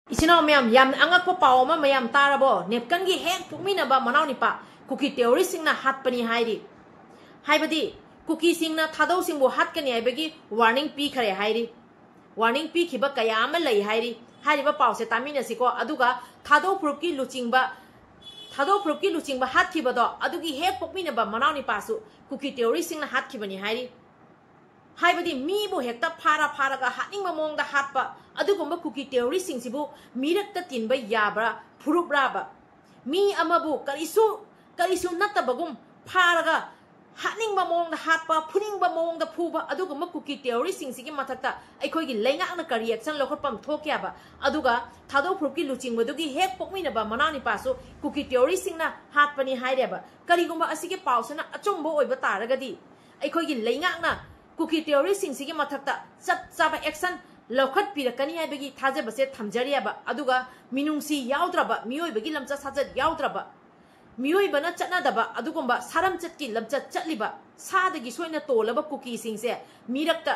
इसिनाव ma'am याम अंगक पाव अमा ma'am तारबो नेपकन की हेक पुकमिनबा मनाव निपा कुकी टेरोरिस्ट सिंगना हातपनी हाइरी हाइबदी कुकी सिंगना थादौ सिंगबो हातकनी हाइबगी वार्निंग पी खरे हाइरी वार्निंग पी खिबा कया अमा लई हाइरी हाइरिबा पावसे तामिनसिको अदुगा थादौ फुरुपकी लुचिंगबा हातखिबदो अदुगी हेक पुकमिनबा मनाव निपासु कुकी टेरोरिस्ट सिंगना हातखिबनी हाइरी हाइबदी मीबो हेक्ता फारागा हानिंगबा मोंगदा हातपा अदुगुंबा कुकी टेरोरिस्ट सिंगसिबु मीरक्ता तिनबा याब्रा फुरुपराबा मी अमाबु करिसु नत्तबगुम फारागा हानिंगबा मोंगदा हातपा फुनिंगबा मोंगदा फुबा अदुगुंबा कुकी टेरोरिस्ट सिंगसिगी मथक्ता अखोइगी लैंगाकना करी एक्शन लौखटपम थोक्याबा अदुगा थादौ फुरुपकी लुचिंगबदुगी हेक पोकमिनबा मनावनि पासु कुकी टेरोरिस्ट सिंगना हातपनी हाइरेबा करिगुंबा असिगे पाउसना अचुंबो ओइबा तारगदी अखोइगी लैंगाकना कुकी टेरोरिस्ट सिंगसिगी मथक्ता चप चाबा एक्शन लौखट पिरकनी हाइबगी थाजबसे थमजरियाबा अदुगा मिनुंगसी याउद्रबा मियोइबगी लमचा साजत याउद्रबा मियोइबना चटनादबा अदुगुंबा सारमचटकी लमचट चटलिबा सादगी सोइना तोलबा कुकी सिंगसे मिरक्ता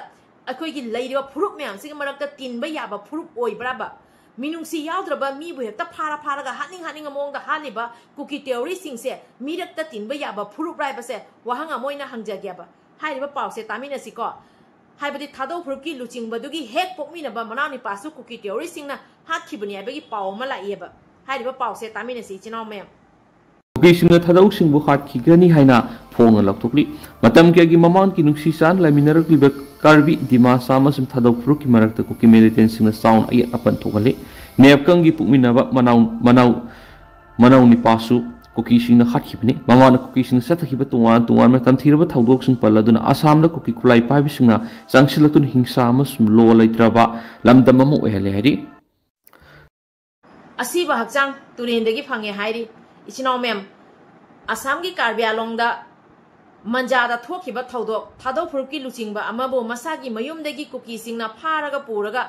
अखोइगी लैरिबा फुरुप म्यामसिगी मरक्ता तिनबा याबा फुरुप ओइब्राबा मिनुंगसी याउद्रबा मिबु हेक्ता फारागा हानिंग मोंगदा हालिबा कुकी टेरोरिस्ट सिंगसे मिरक्ता तिनबा याबा फुरुप राइबसे वहांगा मोइना हंगजाग्याबा हाइरिबा पावसे तामिनसिको हाइबदी थादौ फुरुपकी लुचिंगबदुगी हेक पोकमिनबा मनावनि पासु कुकी टेरोरिस्ट सिंगना हातखिबनी हाइबगी पाव अमा लाइएबा हाइरिबा पावसे तामिनसि चिनाव मैम कुकीसिंगना थादौ सिंगबु हातखिगनी हाइना फोंग लौथोकली मतम केगी ममान की नुक्सी सान लाइमिनरकलिबा कार्बी दिमासा अमसुंग थादौ फुरुपकी मरक्ता कुकी मिलिटेंट सिंगना साउंड अय अपन थोगले नेपकंगी पुकमिनबा मनाव निपासु कुकी सिंगना हातखिबनी ममाना कुकी सिंग सथखिबा तुवान में तमथीरबा थौदोकसिंग पल्लदुना आसामदा कुकी खुलाई पाइबिसिंगना चांगसिलतुन हिंसा अमसुंग लो लैत्रबा लमदम अमा ओहले हाइरी asiba hakchang turendagi phange hairi इचिनाव मैम असम की कार्बियालोंगदा मंजादा थोखिबा थौदोक थादौ फुरुपकी लुचिंगबा अमाबो मसागी मयुमदगी कुकी सिंगना फारागा पुरगा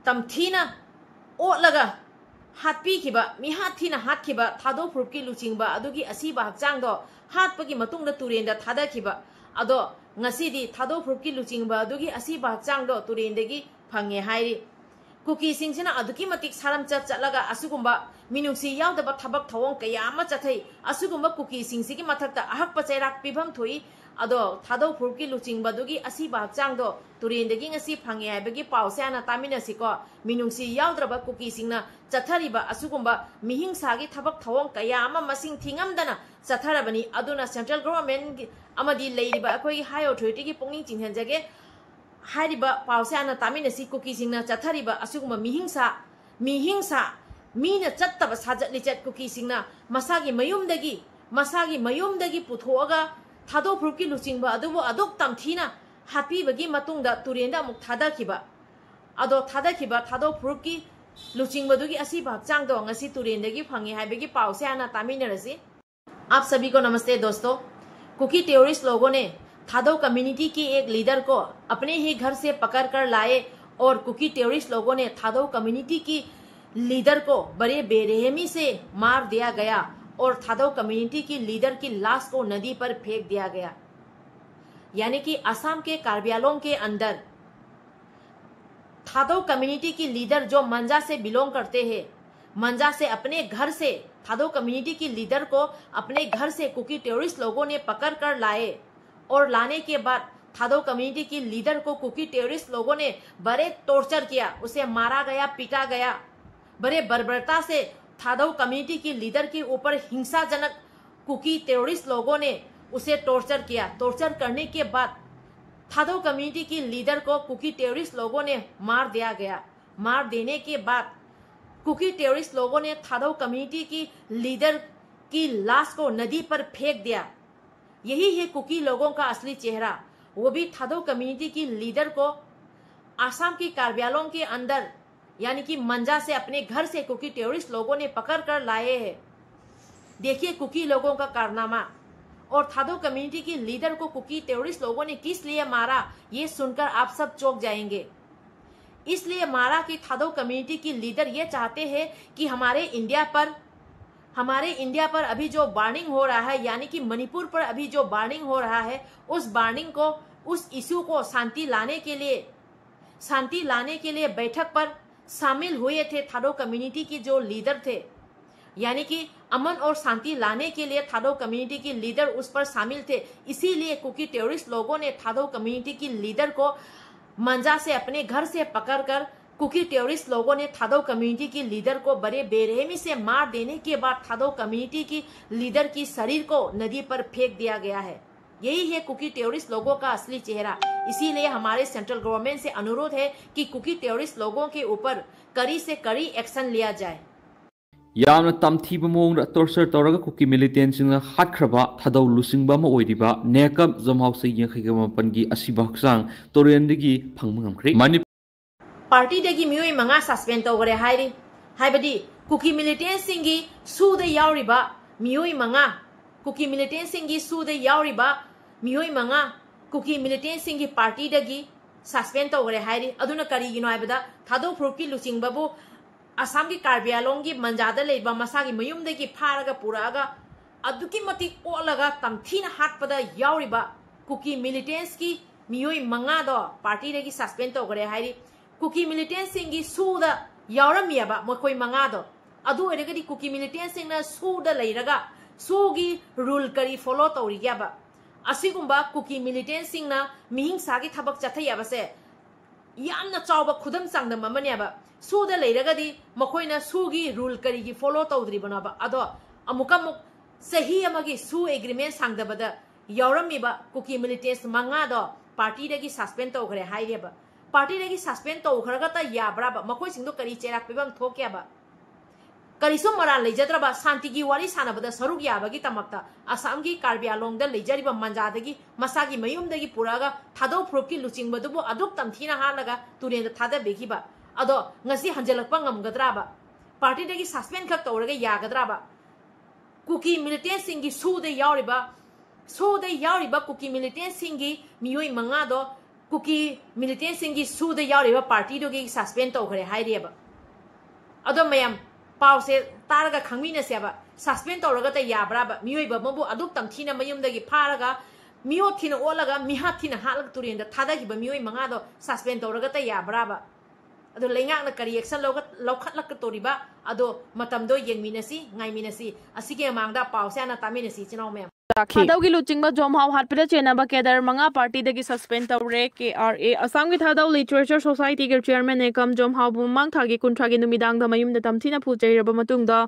तमथीना ओटलगा हातपीखिबा मिहाथीना हातखिबा थादौ फुरुपकी लुचिंगबा अदुगी असीबा हक्चांगदो हातपगी मतुंगदा तुरेंदा थादाखिबा अदो ngasi थादौ फुरुपकी लुचिंगबा अदुगी असीबा हक्चांगदो तुरेंदगी फंगे हाइरी कुकी सिंगसिना अदुकी मतिक सारमचट चटलगा असुगुंबा मिनुक्सी यावदबा थबक थवोंग कया अमा चथै असुगुंबा कुकी सिंगसिगी मथक्ता अहक्पा चैराक पिभम थोई अदो थादौ फुरुपकी लुचिंगबदुगी असीबा हक्चांगदो तुरेंदगी ngasi फंगे हाइबगी पावसेना तामिनसिको मिनुक्सी यावद्रबा कुकी सिंगना चथरिबा असुगुंबा मिहिंसागी थबक थवोंग कया अमा मसिंग थिंगमदना चथरबनी अदुना सेंट्रल गवर्नमेंट अमदी लेरिबा अखोई हाई अथॉरिटी की पुंगिंग चिन्हनजगे हारिबा पावसेना तामिनसि कुकी सिंगना चथरिबा असुगुंबा मिहिंसा मीना चत्तबा साजटली चट कुकी सिंगना मसागी मयुमदगी पुथोगा थादौ फुरुपकी लुचिंगबा अदुबो अदोक तमथीना हातपीबगी मतुंगदा तुरेंदा अमुक थादाखिबा अदो थादाखिबा थादौ फुरुपकी लुचिंगबदुगी असीबा हक्चांगदो ngasi तुरेंदगी फंगे हाइबगी पावसेना तामिनरसि आप सभी को नमस्ते दोस्तों। कुकी टेरोरिस्ट लोगों ने थादौ कम्युनिटी की एक लीडर को अपने ही घर से पकड़ कर लाए और कुकी टेरोरिस्ट लोगों ने थादौ कम्युनिटी की लीडर को बड़े बेरहमी से मार दिया गया और थादौ कम्युनिटी की लीडर की लाश को नदी पर फेंक दिया गया। यानी कि असम के कार्बियालोंग के अंदर थादौ कम्युनिटी की लीडर जो मंजा से बिलोंग करते हैं, मंजा से अपने घर से थादौ कम्युनिटी की लीडर को अपने घर से कुकी टेरोरिस्ट लोगों ने पकड़ कर लाए और लाने के बाद थादौ कम्युनिटी की लीडर को कुकी टेरोरिस्ट लोगों ने बड़े टॉर्चर किया, उसे मारा गया, पीटा गया। बड़े बर्बरता से थादौ कम्युनिटी की लीडर के ऊपर हिंसाजनक कुकी टेरोरिस्ट लोगों ने उसे टॉर्चर किया। टॉर्चर करने के बाद थादौ कम्युनिटी की लीडर को कुकी टेरोरिस्ट लोगों ने मार दिया गया। मार देने के बाद कुकी टेरोरिस्ट लोगों ने थादौ कम्युनिटी की लीडर की लाश को नदी पर फेंक दिया। यही है कुकी लोगों का असली चेहरा। वो भी थादौ कम्युनिटी की लीडर को आसाम की कार्बियालों के अंदर यानी कि मंजा से अपने घर से कुकी टेरोरिस्ट लोगों ने पकड़ कर लाए हैं। देखिए कुकी लोगों का कारनामा। और थादौ कम्युनिटी की लीडर को कुकी टेरोरिस्ट लोगों ने किस लिए मारा, ये सुनकर आप सब चौंक जाएंगे। इसलिए मारा कि थादौ कम्युनिटी की लीडर ये चाहते हैं कि हमारे इंडिया पर अभी जो बर्निंग हो रहा है, यानी कि मणिपुर पर अभी जो बर्निंग हो रहा है, उस बर्निंग को, उस इश्यू को शांति लाने के लिए बैठक पर शामिल हुए थे थाडो कम्युनिटी की जो लीडर थे, यानी कि अमन और शांति लाने के लिए थाडो कम्युनिटी की लीडर उस पर शामिल थे। इसीलिए कुकी टेररिस्ट लोगों ने थाडो कम्युनिटी की लीडर को मंजा से अपने घर से पकड़कर कुकी टेररिस्ट लोगों ने थाडो कम्युनिटी की लीडर को बड़े बेरहमी से मार देने के बाद थाडो कम्युनिटी की लीडर की शरीर को नदी पर फेंक दिया गया है। यही है कुकी टेररिस्ट लोगों का असली चेहरा। इसीलिए हमारे सेंट्रल गवर्नमेंट से अनुरोध है कि कुकी टेररिस्ट लोगों के ऊपर कड़ी से कड़ी एक्शन लिया जाए। यामना tamthina mong torture tawraga kuki militant singa hatkhaba thadau luchingba ma oiriba nekam jamhau se yengkhigama pangi asiba hakchang Turen dagi phangma ngamkhri party दगी मियोई मंगा सस्पेंड तौगरे हाइरी हाइबदी कुकी मिलिटेंट सिंगी सूदे यावरिबा मियोई मंगा कुकी मिलिटेंट सिंगी सूदे यावरिबा मियोई मंगा कुकी मिलिटेंट सिंगी पार्टी दगी सस्पेंड तौगरे हाइरी अदुना करिगिनो हाइबदा थादौ फुरुप की लुचिंगबाबु असम की कार्बी आंगलोंग की मंजादा लेबा मसागी मयुमदगी फारगा पुरागा अदुकी मति ओलगा तमथीना हाटपदा यावरिबा कुकी मिलिटेंट्स की मियोई मंगा दो पार्टी दगी सस्पेंड तौगरे हाइरी कुकी मिलिटेंट सिंगी सूदा यावरमियाबा मखोई मंगादो अदु ओइरगदी कुकी मिलिटेंट सिंगना सूदा लेरगा सूगी रूल करी फॉलो तौरियाबा असिगुंबा कुकी मिलिटेंट सिंगना मिहिंसागी थबक चथयाबसे यामना चावबा खुदम चांगदम अमनियाबा सूदा लेरगदी मखोइना सूगी रूल करीगी फॉलो तौद्रिबनाबा अदो अमुकमुक सही अमगी सू एग्रीमेंट सांगदबदा यावरमिबा कुकी मिलिटेंट्स मंगादो पार्टी दगी सस्पेंड तौगरे हाइरेबा पार्टी दगी सस्पेंड तौखरगता याब्राबा मखोइसिंगदो करी चेराक पिबम थोक्याबा करीसो मरान लेजद्रबा शांतिगी वारी सानबदा सरुक याबगी तमक्ता असमगी कार्बी आंगलोंगदा लेजरिबा मंजादगी मसागी मयुमदगी पुरागा थादौ फुरुपकी लुचिंगबदुबो अदुक तमथीना हालगा तुरेंदा थादबेखिबा अदो ngasi hanjalakpa ngamgadraba पार्टी दगी सस्पेंड खक तौरगा यागद्राबा कुकी मिलिटेंट सिंगी सूदे यावरिबा कुकी मिलिटेंट सिंगी मियोई मंगादो कुकी मिलिटेंट सिंगी सूदे यावरिबा पार्टी दोगी सस्पेंड तौखरे हाइरेबा अदो मयम पावसे तारगा खंगमिनसेबा सस्पेंड तौरगा त याब्राबा मियोइबा मबु अदुक तमथीना मयुमदगी फारगा मियो थिना ओलगा मिहा थिना हालग तुरेंदा थादगिबा मियोई मंगादो सस्पेंड तौरगा त याब्राबा अदो लेंगांगना करी एक्शन लौखटलक तोरिबा अदो मतमदो येंगमिनसी ngaimiनसी असिगे मांगदा पावसेना तामिनसी चिनाव मैम थादौ की लुचिंगबा जोमहाव हाटपदा चेनाबा केदर मंगा पार्टी दगी सस्पेंड तौरे KRA असम की थादौ लिटरेचर सोसाइटी के चेयरमैन एकम जोमहाव बुमांग थागी कुंथ्रागी नुमिदांग द मयुम द तमथीना फुचैरबा मतुंगदा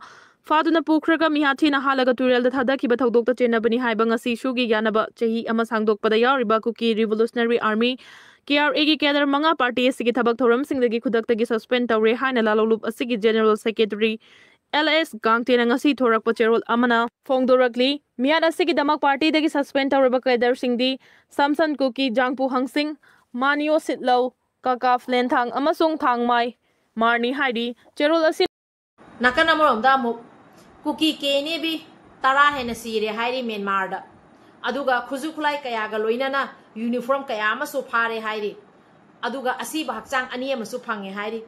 फादुना पुखरगा मिहाथीना हालगा तुरेल द थादखिबा थौदोक द चेनाबनी हाइबा ngasi सुगी यानबा चही अमा सांगदोकपदा यारिबा कुकी रिवोल्यूशनरी आर्मी KRA की केदर मंगा पार्टी असगी थबक थौरम सिंगदगी खुदक्तगी सस्पेंड तौरे हाइना लालौलुप असगी जनरल सेक्रेटरी LS गांगतेना ngasi थोरकपा चेरोल अमना फोंगदोरकली मियाद असगी दमक पार्टी दगी सस्पेंड तौरबा केदर सिंगदी समसन कुकी जांगपु हंगसिंग मानियो सिटलौ काका फ्लेंथांग अमसोंग थांगमाई मारनी हाइडी चेरोल असि नाकन अमरोंदा अमुक कुकी केने भी तरा हेन सिरे हाइरी म्यांमारदा अदुगा खुजु खुलाई कयागा लोइनाना यूनिफॉर्म कया अमसु फारे हाइरी अदुगा asiba hakchang ani अमसु फंगे हाइरी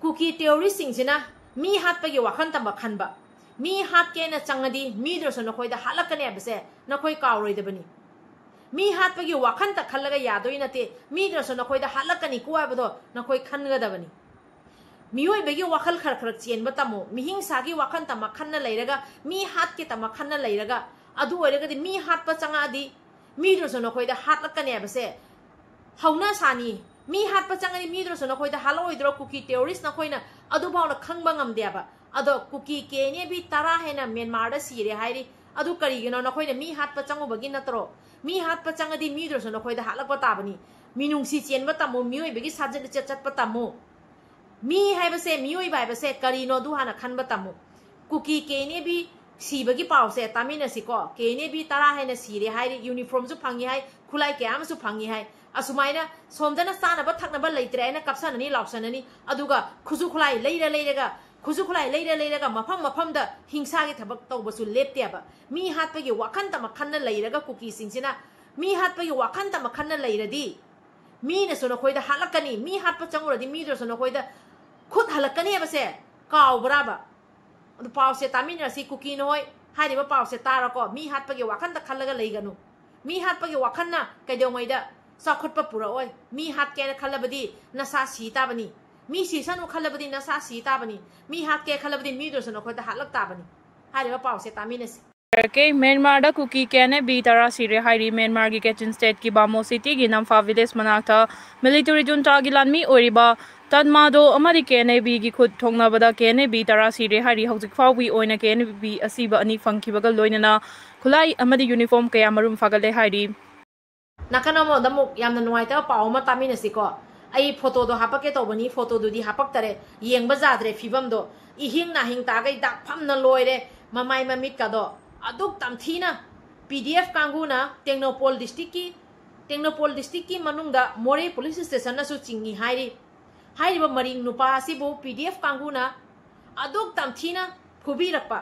कुकी टेररिस्ट सिंगसिना मी हाटपगी वाखन तंबा खनबा मी हाट के न चंगदी मी द्रसो नखोइदा हालकने बसे नखोइ कावरोइदबनी मी हाटपगी वाखन त खल्लगा यादोइ नते मी द्रसो नखोइदा हालकनी कुवाबदो नखोइ खनगदबनी मियोय बेगी वाखल खर खर चेनबा तमो मिहिंसागी वाखन तमा खन्न लैरगा मी हाट के तमा खन्न लैरगा अदु ओइरगदि मी हाट प चंगादी मी द्रसो नखोइदा हालकने बसे हौना सानी मी हाट प चंगदी मी द्रसो नखोइदा हालोइद्रो कुकी टेररिस्ट नखोइना अदु भावना खंगबा ngamdeaba अदो कुकी केने भी तरा हेना म्यांमार सिरे हाइरी अदु करिगिनो नखोइना मी हाट प चंगुबगी नत्रो मी हाट प चंगदी मी द्रसो नखोइदा हालकपा ताबनी मिनुंगसी चेनबा तमो मियोय बेगी साजन चचतपा तमो मी हाइबसे मियोय बाइबसे करिनो दु हाना खनबा तमो कुकी केने भी सिबगी पावसे तामिनसिको केने भी तरा हेना सिरे हाइरी यूनिफॉर्म सु फंगी हाइ खुलाई क्याम सु फंगी हाइ असुमाइना सोमदना सानबा थकनबा लैत्रेना कपसननी लाउसननी अदुगा खुजु खुलाई लैरगा खुजु खुलाई लैरगा मफम मफमदा हिंसागी थबक तौबसु लेप्तेबा मी हाटपगी वाखन तम खन्न लैरगा कुकी सिंसिना मी हाटपगी वाखन तम खन्न लैरदी मी नसो नखोइदा हालकनी मी हाटप चंगुरदी मी द्रसो नखोइदा खुद हालकनी बसे कावबराबा अदु पावसे तामिनरसी कुकी नोय हाइरिबा पावसे तारको मी हाटपगी वाखन त खल्लगा लैगनु मी हाटपगी वाखनना कैदोमैदा चाखुटपा पुराओय मी हाट केना खल्लबदी नसा सी ताबनी मी सीसनु खलबदी नसा सी ताबनी मी हाथ के खलबदी मी दोसनो खोदा हालक ताबनी हारिबा पाउसे तामिनसी के म्यांमार दा कुकी केने बी तरा सिरे हाइरी म्यांमार की केचन स्टेट की बामो सिटी की नामफा विलेज मनाक्ता मिलिटरी जुंटा की लानमी ओरिबा तन्मादो अमरी केने बी की खुद थोंगनाबदा केने बी तरा सिरे हाइरी हौजिक फावी ओइना केने बी asiba ani फंगखिबगा लोइनना खुलाई अमदी यूनिफॉर्म कया मरुम फागले हाइरी नाकनमो दमुक यामना नुवाइता पाउमा तामिनसी को आई फोटो दो हापके तोबनी फोटो दुदी हापक तरे येंगबा जाद्रे फिबम दो इहिंग ना हिंग तागै दाक फमना लोइरे ममाई ममित का दो अदुक तमथीना पीडीएफ कांगुना टेक्नोपोल डिस्ट्रिक्ट की मनुंगदा मोरे पुलिस स्टेशन नसु चिंगी हाइरिबा मरिंग नुपा सिबु पीडीएफ कांगुना अदुक तमथीना फुबीरक्पा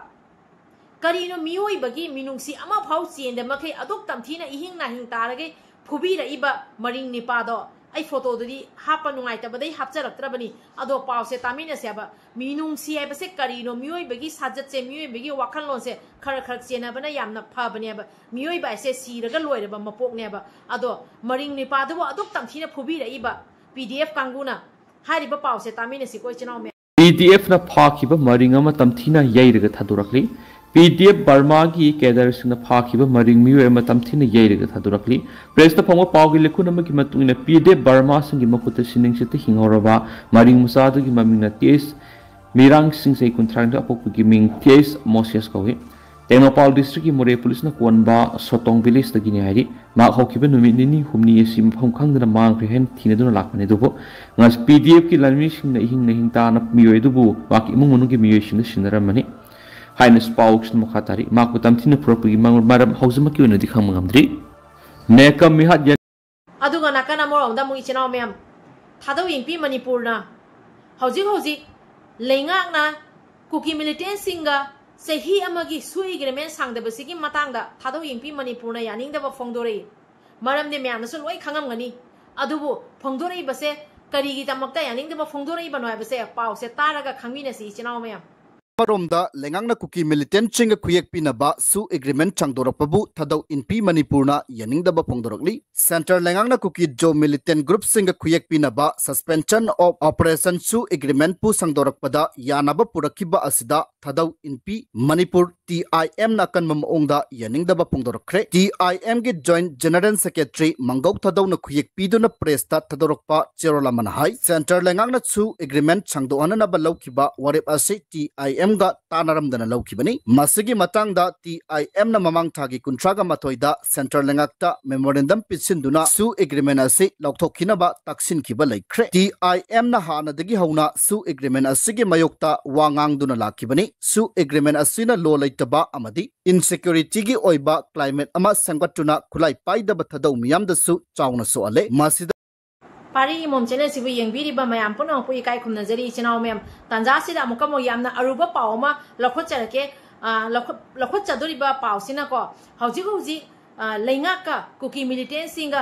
करीनो मियोइबगी मिनुंगसी अमा फाउ चेंद मखे अदुक तमथीना इहिंग ना हिंग तारगे फुबीरइबा मरिंग निपादो आई फोटो दुदी हापा नुंगाइतबदई हापचरक्त्रबनी अदो पाउसे तामिनसेबा मिनुंगसी आइबसे करीनो मियोइबगी साजतसे मियोइबगी वाखललोनसे खर खर चेनाबना यामना फाबनेबा मियोइबा से सीरगा लोइरबा मपोकनेबा अदो मरिंग निपादबो अदुक तमथीना फुबीरइबा पीडीएफ कांगुना हारिबा पाउसे तामिनसी कोइ चनाव मे पीडीएफ ना फाखिबा मरिंग अमा तमथीना याइरगा थादुरकली पीडीएफ बर्मा की कैडर सिंह फाखिबा मरिंग मियो एमा तमथीना याइरगा थादुरकली प्रेस ता फंगो पावगी लेखुन की मतुंगना पीडीएफ बर्मा सिंह मकुत सिनिंग सिते हिंगौरबा मरिंग मुसादु की ममिंगना तेस मिरांग सिंह से कुंथ्रांग अपोक की मिंग तेस मोसियस कवे टेक्नोपाल डिस्ट्रिक्ट की मोरे पुलिस ना कोनबा सोतोंग विलेज तगिनी हाइरी मा हौखिबा नुमित निनी हुमनी एसी मफम खंगदना मांग हेन थिनदुना लाखने दुबो ngas पीडीएफ की लनमी सिंह ना हिंग ताना मियो दुबु वाकी इमुंग मनुंग की मियो सिंह सिनरमनी हाइनस पाउक्स मुखातारी माकु तमथिन पुरपगी मारम हौजम की ओनदि खमंगमद्री नेकम मिहात अदुगा नाकना मोरमदा मुई चिनाव मैम थादौ इंपी मणिपुर ना हौजी लेंगाकना कुकी मिलिटेंट सिंगा सही अमगी सुई एग्रीमेंट सांगदबसिगी मतंगदा थादौ इंपी मणिपुर ना यानिंगदब फोंगदोरे मरमदे मैमनसु लोय खंगमगनी अदुबु फोंगदोरे बसे करीगी तमक्ता यानिंगदब फोंगदोरे बनोय बसे पाउसे तारगा खंगमिनसी चिनाव ma'am Maromda lengangna kuki militant chinga kuyak pinaba su agreement changdorakpabu thadau inpi manipurna yaningdaba phongdorakli center lengangna kuki jo militant group singa kuyak pinaba suspension of operation su agreement pu sangdorakpada yanaba purakhiba asida thadau inpi manipur TIM na kanmam ongda yaningdaba phongdorakre TIM ge joint general secretary mangok thadau na kuyak piduna press ta thadorokpa cherola manhai center lengangna su agreement changdohana ba laukiba warep ase TIM ga tanaramdana laukibani masigi matangda TIM na mamang thagi kuntraga mathoida central lengakta memorandum pisinduna su agreement ase laukthokhinaba taksin kiba laikre TIM na hanadagi hauna su agreement asigi mayokta wangangduna lakibani su agreement asina lo laitaba amadi insecurity gi oiba climate ama sangatuna khulai paidaba thadau miyamda su chauna so ale masida पारी मोम channel सिबु येंगबिरिबा मयाम पुनो पुई काय खुमनजरी Chenab ma'am तंजा सिदा मुकमो यामना Aruba पावमा लखोचरके लखोचदोरिबा पावसिना को हौजी लेंगाका cookie militant सिंगा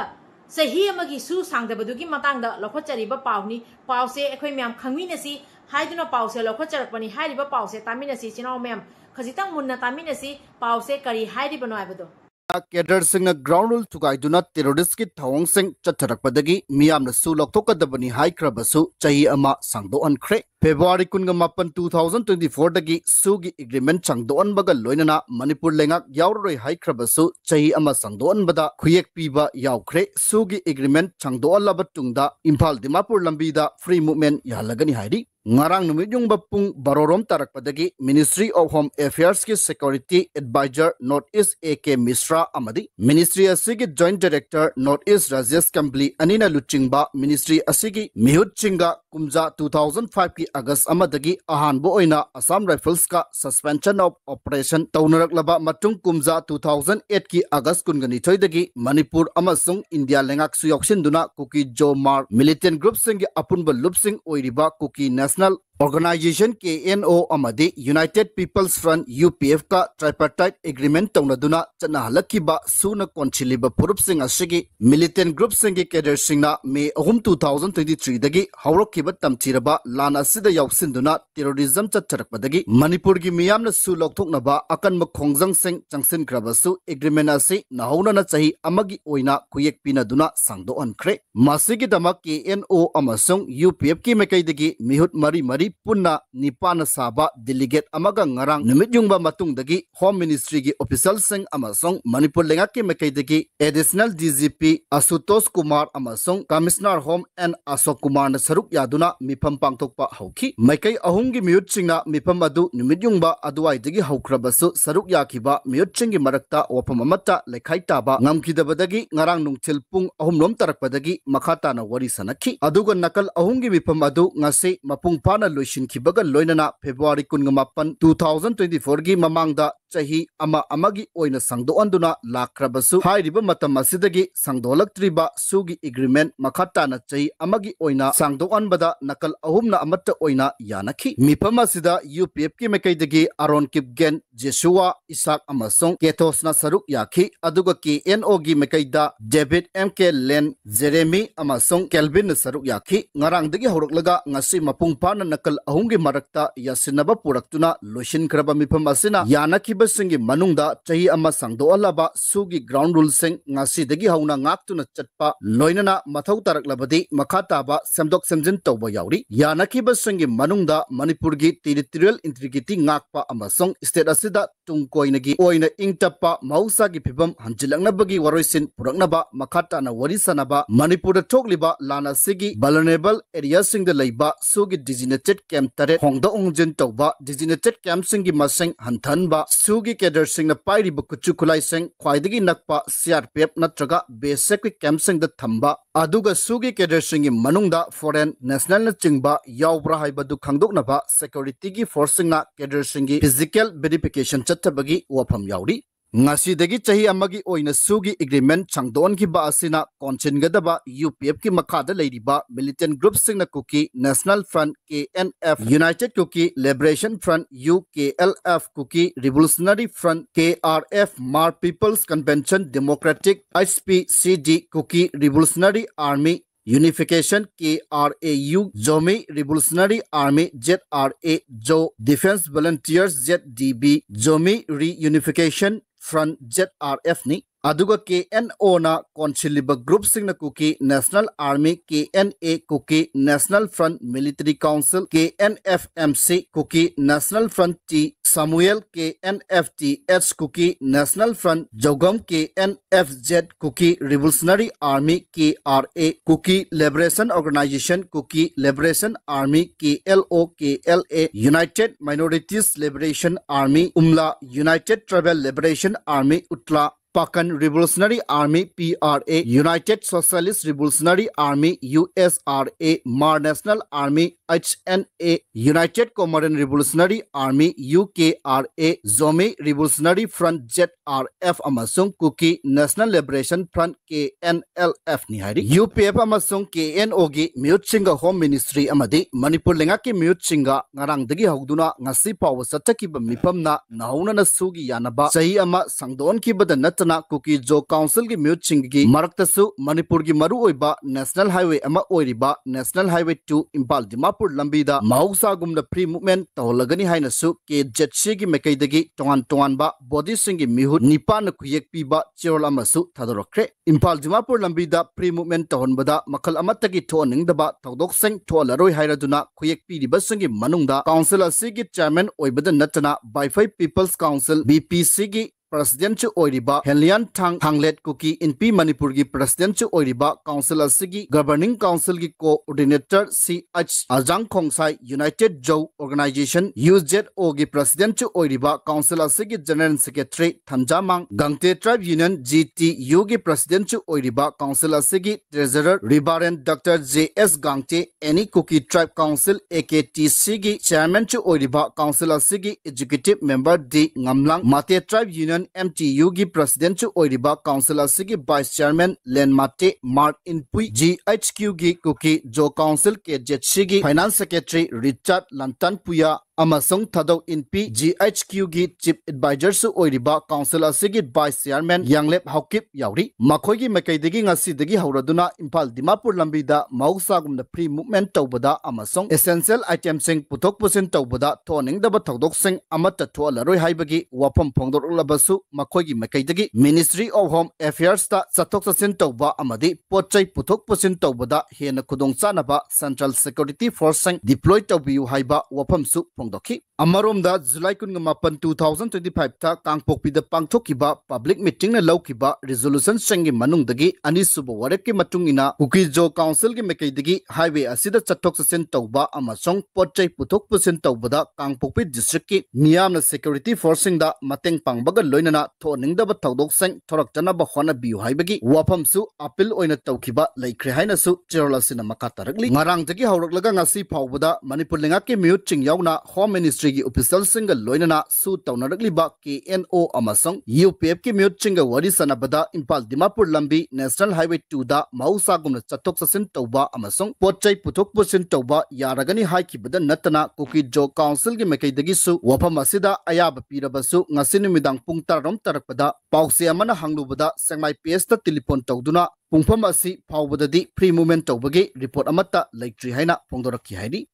सही अमगी सु सांगदबदुगी मतंगदा लखोचरिबा पावनी Pawase एखोय ma'am खंगमिनसी हाइदुना Pawase लखोचरकपनी हाइरिबा Pawase तामिनसी Chenab ma'am खजितंग Munna तामिनसी Pawase करी हाइरिबनो आइबदो Cadre singna ground rule tugaiduna terrorist ki thawong sing chatharakpadagi miyamna su lokthokadabani hai krabasu chahi ama sangdo ankre February 18 2024 dagi sugi agreement changdo anbaga loinana Manipur lengak yauroi hai krabasu chahi ama sangdo anbada khuyek piba yaukre sugi agreement changdo alaba tungda Imphal Dimapur lambida free movement yahlagani hairi ngarang numijung bapung barorom tarakpadagi Ministry of Home Affairs ki Security Advisor Northeast AK Misra amadi Ministry asigi Joint Director Northeast Rajesh Kambli anina luchingba Ministry asigi Mihut Chinga kumja 2005 ki August amadagi ahanbo oina Assam Rifles ka suspension of operation taunaraklaba matung kumja 2008 ki August kungani thoidagi Manipur amasung India lengak suyoksin duna Kuki Jomar militant group singi apunba lupsing oiriba Kuki National Organization KNO amadi United People's Front UPF ka tripartite agreement tawna chana halakiba suna konchiliba furup sing asigi militant group singi cadre singna May 2023 dagi hawrokiba tamthiraba lana sida yausinduna terrorism chacharakpadagi Manipur gi miyamna su lokthoknaba akan makhongjang sing changsin krabasu agreement ase nahona na chahi amagi oina kuyek pinaduna sangdo ankhre masigi dama KNO amasung UPF ki mekaidagi mihut mari punna nipana saba delegate amaga ngarang numityungba matungdagi Home Ministry gi official sing amasong Manipur lengaki mekaidagi additional DGP Asutosh Kumar amasong Commissioner Home and Asok Kumar na saruk yaduna mipam pangtokpa hauki maikai ahumgi miyut singna mipam adu numityungba aduwaidagi haukrabasu saruk yakiba miyut singi marakta wapam amata lekhai taba ngamkidabadagi ngarang nungthil pung ahumnom tarakpadagi makhata na wari sanakhi aduga nakal ahumgi mipam adu ngasi mapung pana Luishin Kibaga Loinana February Kungamapan 2024 gi mamangda chahi amagi oina sangdo anduna lakrabasu hairiba matam asidagi sangdolak triba sugi agreement makhata na chahi amagi oina sangdo anbada nakal ahumna amatta oina yanakhi mipam asida UPF ki mekaidagi Aron Kipgen Joshua Isaac amasong Kethosna saruk yakhi aduga KNO gi mekaida David MK Len Jeremy amasong Kelvin saruk yakhi ngarangdagi horoklaga ngasi mapung pana nakal ahumgi marakta yasinaba puraktuna loishin kraba mipam asina yanaki singi manungda chahi ama sangdo alaba sugi ground rule sing ngasi dagi hauna ngaktuna chatpa loinana mathau taraklabadi makhata ba semdok semjin tawba yauri yanaki singi manungda Manipur gi territorial integrity ngakpa amasong state asida tungkoinagi oina ingtappa mausa gi phibam hanjilangnabagi waroisin puraknaba makhata na warisanaba Manipur da thokliba lana sigi vulnerable area sing da leiba sugi designated camp tare hongda ongjin tawba designated camp singi maseng hanthanba sugi cadre sing na pairi bukuchu khulai sing khwaidagi nakpa CRPF natraga basic camp sing da thamba aduga sugi cadre singi manungda foreign national na chingba yaubra haibadu khangdoknaba security gi forcing na cadre singi physical verification chattabagi wafam yauri ngasi dagi chahi amagi oina sugi agreement changdon ki ba asina konchingadaba UPF ki makhada leiriba militant group sing na Kuki National Front KNF United Kuki Liberation Front UKLF Kuki Revolutionary Front KRF Mar People's Convention Democratic HPCD Kuki Revolutionary Army Unification KRAU Zomi Revolutionary Army ZRA Jo Defense Volunteers ZDB Zomi Reunification Front ZRF ni aduga KNO na konchiliba group sing na Kuki National Army KNA Kuki National Front Military Council KNFMC Kuki National Front T Samuel KNFTH Kuki National Front Jogam KNFZ Kuki Revolutionary Army KRA Kuki Liberation Organization Kuki Liberation Army KLO KLA United Minorities Liberation Army UMLA United Tribal Liberation Army UTLA Pakan Revolutionary Army PRA United Socialist Revolutionary Army USRA Mar National Army HNA United Comoran Revolutionary Army UKRA Zomi Revolutionary Front ZRF amasung Kuki National Liberation Front KNLF ni hari UPF amasung KNO gi mute singa Home Ministry amadi Manipur lengaki mute singa ngarang dagi hawduna ngasi pawa sataki ba mipamna nauna na sugi yanaba sahi ama sangdon ki badan na Kuki Jo Council gi mute singi maraktasu Manipur gi maru oiba National Highway ama oiriba National Highway 2 Impal Dimapur lambida mahausa gumna free movement tawlagani haina su ke jetsi gi mekaidagi tongan ba body singi mihut nipan kuyek piba chirol amasu thadorokre Impal Dimapur lambida free movement tawonbada makal amatagi thoning daba tawdok seng tholaroi hairaduna kuyek piriba singi manungda council asigi chairman oibada natana by 5 People's Council BPC gi President chu oiriba Helian Thanglet Kuki NP Manipur gi President chu oiriba Council asigi Governing Council gi Coordinator CH Ajang Khongsai United Joe Organization UZO gi President chu oiriba Council asigi General Secretary Thanjamang Gangte Tribe Union GTU gi President chu oiriba Council asigi Treasurer Reverend Dr. JS Gangte Any Kuki Tribe Council AKTC gi Chairman chu oiriba Council asigi Executive Member D Ngamlang Mate Tribe Union Union MTU gi president chu oiriba council asigi vice chairman Len Mate Mark Inpui GHQ gi Kuki Jo council ke jetshigi finance secretary Richard Lantan Puya amasong thadau inpi GHQ gi chief advisor su oiriba council asigi vice chairman Yanglep Haukip yauri makhoi gi makaidagi ngasi dagi hauraduna Imphal Dimapur lambida mausa gumna free movement tawbada amasong essential items sing putok pusin tawbada thoning daba thodok sing amata tholaroi haibagi wapam phongdor labasu makhoi gi makaidagi Ministry of Home Affairs ta chathok chasin tawba amadi potchai putok pusin tawbada hena khudong chanaba Central Security Force sing deploy tawbiu haiba wapam su phongdoki amaromda July 18 2025 ta kangpokpida pangthokiba public meeting na laukiba resolution sengi manungdagi anisuba warep ki matungina Kuki Jo council gi mekaidagi highway asida chathok chasin tawba amasong potchai puthok pusin tawbada kangpokpi district ki miyamna security forcing da mateng pangbaga loinana thoningdaba thodok seng thorak janaba hona biu haibagi wafam su appeal oina tawkiba laikre haina su cherolasina makataragli ngarang dagi hawraklaga ngasi phawbada manipur lenga ke mute ching yauna home ministry gi official single loinana su tawnarakliba KNO amasong UPF ki mute chinga wari sanabada Imphal Dimapur lambi National Highway 2 da mausa gumna chathok chasin tawba amasong potchai puthok pusin tawba yaragani haikibada natana Kuki Jo council gi mekaidagi su wafam asida ayaba pirabasu ngasi numidang pung tarom tarakpada pause amana hanglubada sengmai PS ta telephone tawduna pungpham asi phawbadadi free movement tawbagi report amata laiktri haina phongdorakki haidi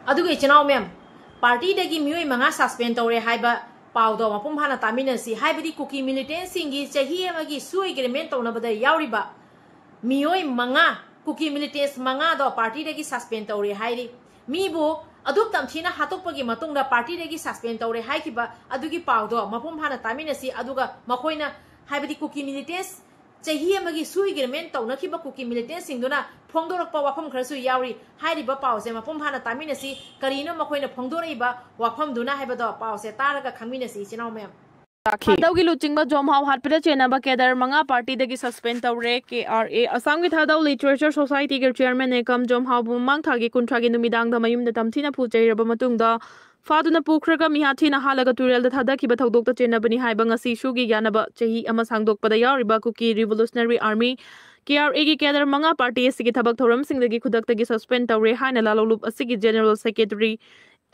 aduga ichinaw mem party dagi mioi manga suspend tawre haiba pawdo mapum hana taminasi haibadi Kuki militant singi chahi amagi su agreement tawnabada yauriba mioi manga Kuki militants manga do party dagi suspend tawre hairi mibu aduk tamthina hatokpagi matungda party dagi suspend tawre haikiba adugi pawdo mapum hana taminasi aduga makoina haibadi Kuki militants chahi amagi su agreement tawnakiba Kuki militants singduna phongdorakpa wafam kharasu yauri hairiba pawse mapum hana taminasi karino makoina phongdoraiba wafam duna haibado pawse taraga khangminasi chinaw mem thadau gi luchingba jomhau hatpira chenaba kedar manga party dagi suspend tawre KRA Assam gi thadau literature society gi chairman ekam jomhau bumang thagi kunthagi numidang da mayum da tamthina phuchairaba matungda faduna pukhraga mihathina halaga Turen da thadakiba thodokta chenabani haiba ngasi shugi yanaba chahi ama sangdokpada yauriba Kuki Revolutionary Army KRA gi kedar manga party asigi thabak thoram singdagi khudaktagi suspend tawre haina lalolup asigi general secretary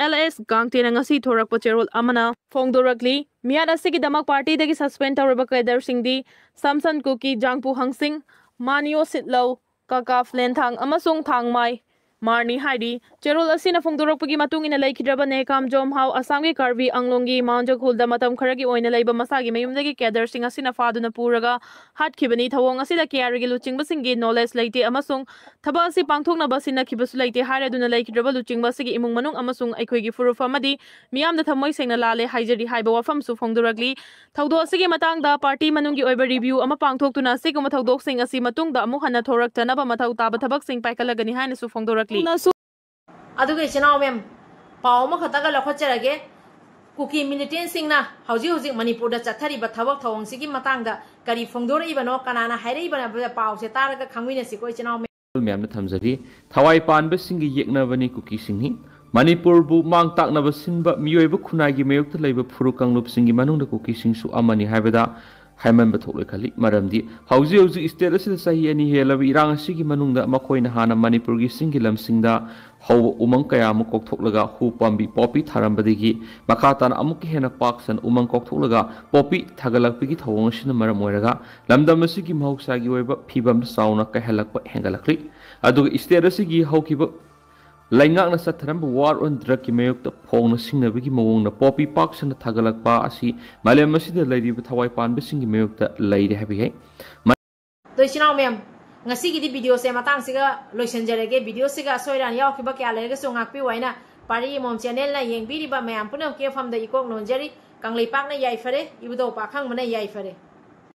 LS Gangtena ngasi thorakpa cherol amana phongdorakli miada sigi damak party dagi suspend tawreba kedar singdi Samson Kuki Jangpu Hangsing Manio Sitlo Kakaf Lenthang amasung Thangmai Marni Haidi cherol asina phongdorakpagi matungina laikhidraba nekam jomhau Assamgi Karbi Anglongi Manjakhulda matam kharagi oina leiba masagi mayumdagi kedar sing asina faduna puraga hatkibani thawong asida KRA gi luchingba singi knowledge leite amasung thaba asi pangthoknaba sinakibasu leite haraduna laikhidraba luchingba sigi imung manung amasung aikhoigi furup amadi miyamda thamoi sengna lale haijari haiba wafam su phongdoragli thawdo asigi matangda party manungi oiba review ama pangthoktuna siguma thawdok sing asi matungda amu hana thorak chanaba mathau taba thabak sing paikalagani haina su phongdoragli aduga ichinaw mem pawma khataga lakhocharage Kuki militant singna hauji Manipur da chathariba thabak thawong sigi matangda kari phongdoribano kanana hairibana pawse taraga khangwina siko ichinaw ma'am थमजरी थवाई पानब सिंगी येकनबनी कुकी सिंही मणिपुर बु मांग ताकनब सिनब मियोइब खुनागी मयोक्त लैब फुरु कंगलुप सिंगी मनुंग कुकी सिंसु अमनी हाइबदा हाइमन बथोले खली मरमदी हौजी हौजी स्टेट असिद सही अनि हेलब इरांग असिगी मनुंग मखोइना हाना मणिपुर गी सिंगी लमसिंगदा हौ उमंग कया मु कोकथोकलगा हु पाम्बी पॉपी थारंबदगी मखातान अमुक हेना पाक्सन उमंग कोकथोकलगा पॉपी थागलकपिगी थवंग सिन मरम ओइरगा लमदम असिगी महौसागी ओइब फिबम साउना कहलकप हेंगलकली अदुग स्टेट असिगी हौकिब लाइंगांगना सथरंब वार ऑन ड्रग की मयोक्त फोंगना सिंगनबगी मवोंगना पॉपी पाक्सन थागलकपा असि मालेम असिद लैरिब थवाई पानबसिंगी मयोक्त लैरे हबि है दोइसिनाव ma'am ngasi gidi video se matang siga loisenjarege video siga soiran yaw kiba kya lerege so ngakpi waina pari mom channel na yengbiri ba mayam punam ke famda ikok nonjari kanglei pak na yai fare ibudo pakhang mana yai fare